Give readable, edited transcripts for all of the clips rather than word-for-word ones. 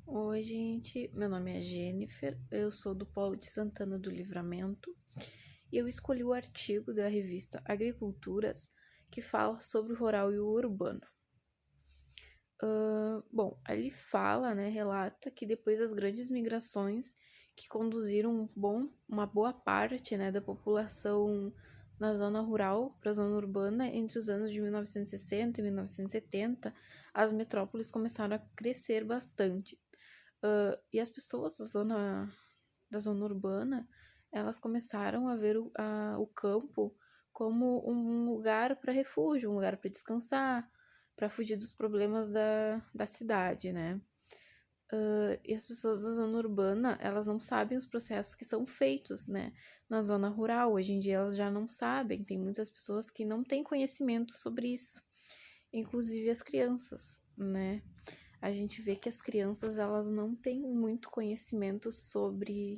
Oi, gente. Meu nome é Jennifer, eu sou do Polo de Santana do Livramento e eu escolhi o artigo da revista Agriculturas que fala sobre o rural e o urbano. Bom, ali fala, relata que depois das grandes migrações que conduziram uma boa parte, da população na zona rural para a zona urbana entre os anos de 1960 e 1970, as metrópoles começaram a crescer bastante. E as pessoas da zona urbana, elas começaram a ver o campo como um lugar para refúgio, um lugar para descansar, para fugir dos problemas da cidade, né? E as pessoas da zona urbana, elas não sabem os processos que são feitos, né? Na zona rural, hoje em dia elas já não sabem, tem muitas pessoas que não têm conhecimento sobre isso, inclusive as crianças, né? A gente vê que as crianças, elas não têm muito conhecimento sobre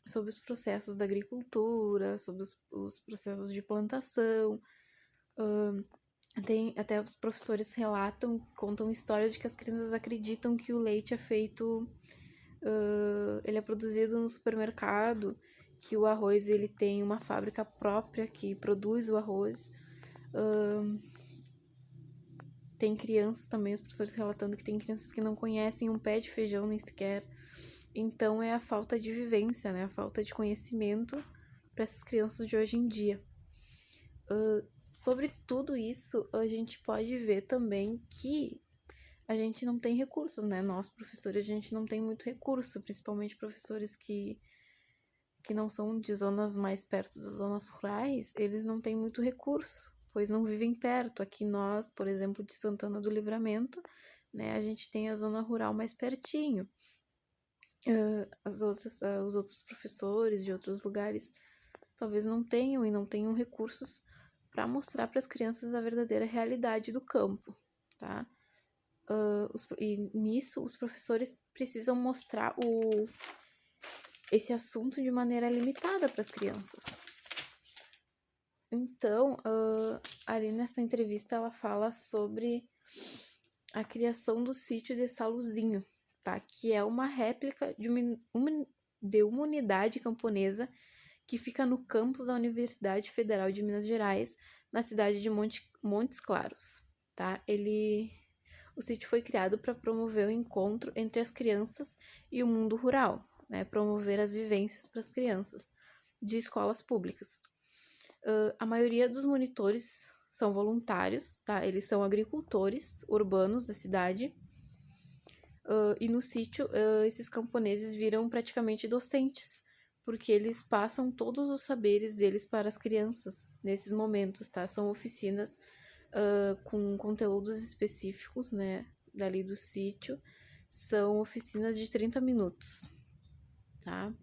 os processos da agricultura, sobre os processos de plantação. Tem até os professores contam histórias de que as crianças acreditam que o leite é feito, ele é produzido no supermercado, que o arroz ele tem uma fábrica própria que produz o arroz. Tem crianças também, os professores relatando que tem crianças que não conhecem um pé de feijão nem sequer. Então é a falta de vivência, né? A falta de conhecimento para essas crianças de hoje em dia. Sobre tudo isso, a gente pode ver também que a gente não tem recursos, né? Nós, professores, a gente não tem muito recurso, principalmente professores que não são de zonas mais perto das zonas rurais, eles não têm muito recurso, pois não vivem perto. Aqui nós, por exemplo, de Santana do Livramento, né, a gente tem a zona rural mais pertinho. Os outros professores de outros lugares talvez não tenham e não tenham recursos para mostrar para as crianças a verdadeira realidade do campo, tá? E nisso os professores precisam mostrar esse assunto de maneira limitada para as crianças. Então, ali nessa entrevista ela fala sobre a criação do sítio de Saluzinho, tá? Que é uma réplica de uma unidade camponesa que fica no campus da Universidade Federal de Minas Gerais, na cidade de Montes Claros, tá? O sítio foi criado para promover o encontro entre as crianças e o mundo rural, né? Promover as vivências para as crianças de escolas públicas. A maioria dos monitores são voluntários, tá? Eles são agricultores urbanos da cidade. E no sítio, esses camponeses viram praticamente docentes, porque eles passam todos os saberes deles para as crianças nesses momentos, tá? São oficinas com conteúdos específicos, né? Dali do sítio. São oficinas de 30 minutos, tá?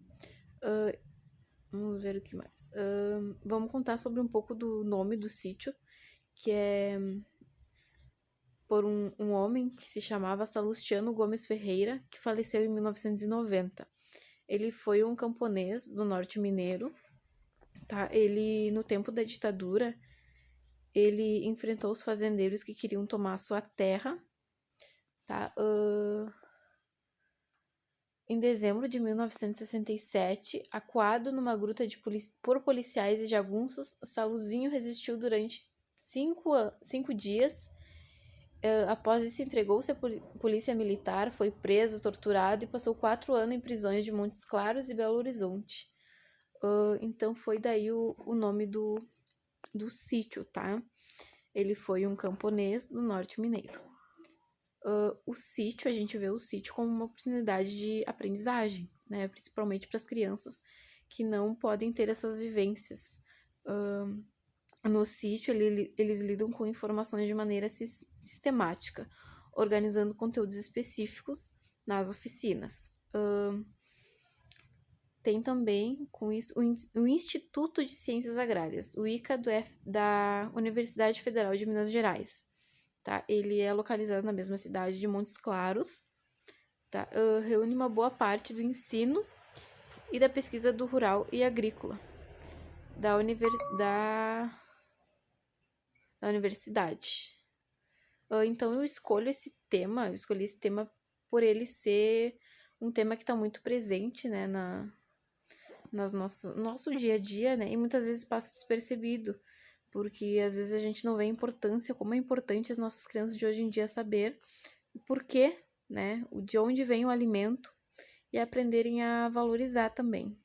Vamos ver o que mais. Vamos contar sobre um pouco do nome do sítio, que é por um homem que se chamava Salustiano Gomes Ferreira, que faleceu em 1990. Ele foi um camponês do norte mineiro, tá? Ele, no tempo da ditadura, ele enfrentou os fazendeiros que queriam tomar sua terra, tá? Em dezembro de 1967, acuado numa gruta por policiais e jagunços, Saluzinho resistiu durante 5 dias. Após isso, entregou-se à polícia militar, foi preso, torturado e passou 4 anos em prisões de Montes Claros e Belo Horizonte. Então foi daí o nome do sítio, tá? Ele foi um camponês do norte mineiro. O sítio, a gente vê o sítio como uma oportunidade de aprendizagem, né? Principalmente para as crianças que não podem ter essas vivências. No sítio, eles lidam com informações de maneira sistemática, organizando conteúdos específicos nas oficinas. Tem também, com isso, o Instituto de Ciências Agrárias, o ICA da Universidade Federal de Minas Gerais. Tá? Ele é localizado na mesma cidade de Montes Claros. Tá? Reúne uma boa parte do ensino e da pesquisa do rural e agrícola da universidade. Então eu escolhi esse tema por ele ser um tema que está muito presente, né, no nosso dia a dia, né, e muitas vezes passa despercebido, porque às vezes a gente não vê a importância, como é importante as nossas crianças de hoje em dia saber o porquê, né, de onde vem o alimento e aprenderem a valorizar também.